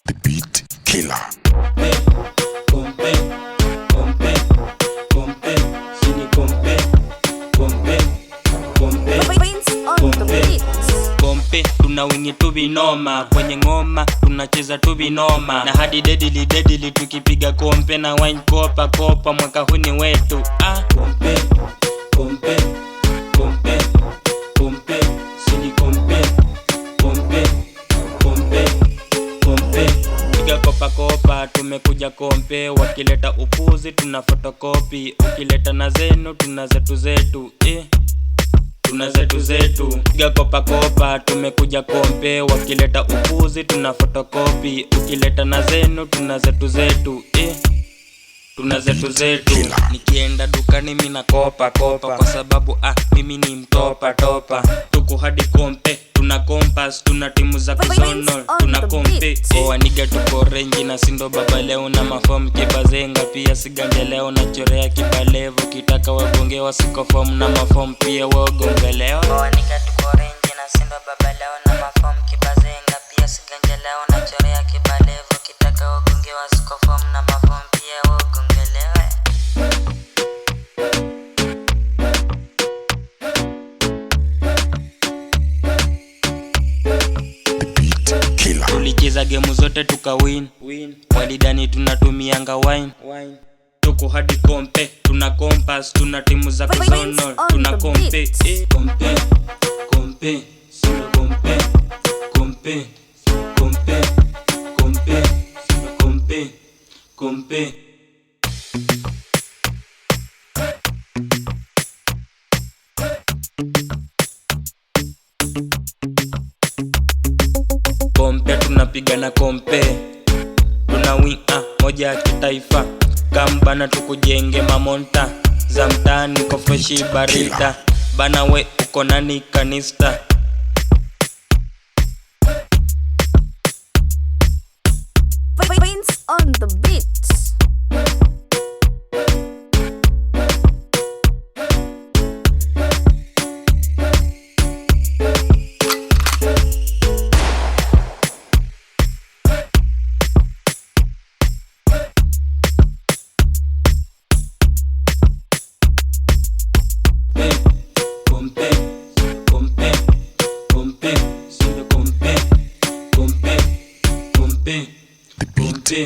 The Beat Killer. Tuna wingi tu vinoma, kwenye ngoma tunacheza tu vinoma, na hadi deadly tukipiga kompe na wine kopa mwaka huu ni wetu. Kompe sini kompe piga kopa tumekuja kompe, wakileta upuzi tuna fotokopi, ukileta na zenu tuna zetu tuna zetu. Piga kopa tumekuja kompe, wakileta upuzi tuna fotokopi, ukileta na zenu tuna zetu tuna zetu. Nikienda dukani mina kopa kwa sababu mimi ni mtopa. Tuko hadi kompe, tuna compass, tuna timu za kuzonol, tuna kompe. Aniga tuko rengi na sindo baba leo, na mafomu kibazenga pia siganje leo, na chorea kibalevo kitaka wagonge wasiko form na mafomu pia wagonge leo. Aniga tuko rengi na sindo baba leo, na mafomu kibazenga pia siganje leo, na chorea kibalevo kitaka wagonge wasiko form na mafomu pia wagonge leo. Tulicheza game zote tukawin, walidani tunatumianga wine. Tuko hadi kompe, tuna compass, tuna timu za kuzonol, tuna kompe. Sino kompe. Kompe tunapigana kompe, tuna win moja ya kitaifa, kambana tukujenge mamonta za mtaani kwa freshi barita bana, we uko nani kanista. Prince on the beat.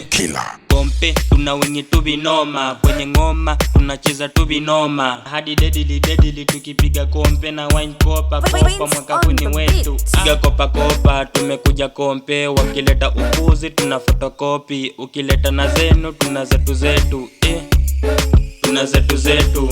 Killer. Kompe tuna wingi tu vinoma, kwenye ngoma tunacheza tu vinoma, hadi deadly tukipiga kompe na wine kopa mwaka huu ni wetu. Piga kopa tumekuja kompe, wakileta upuzi tuna fotokopi, ukileta na zenu tuna zetu tuna zetu.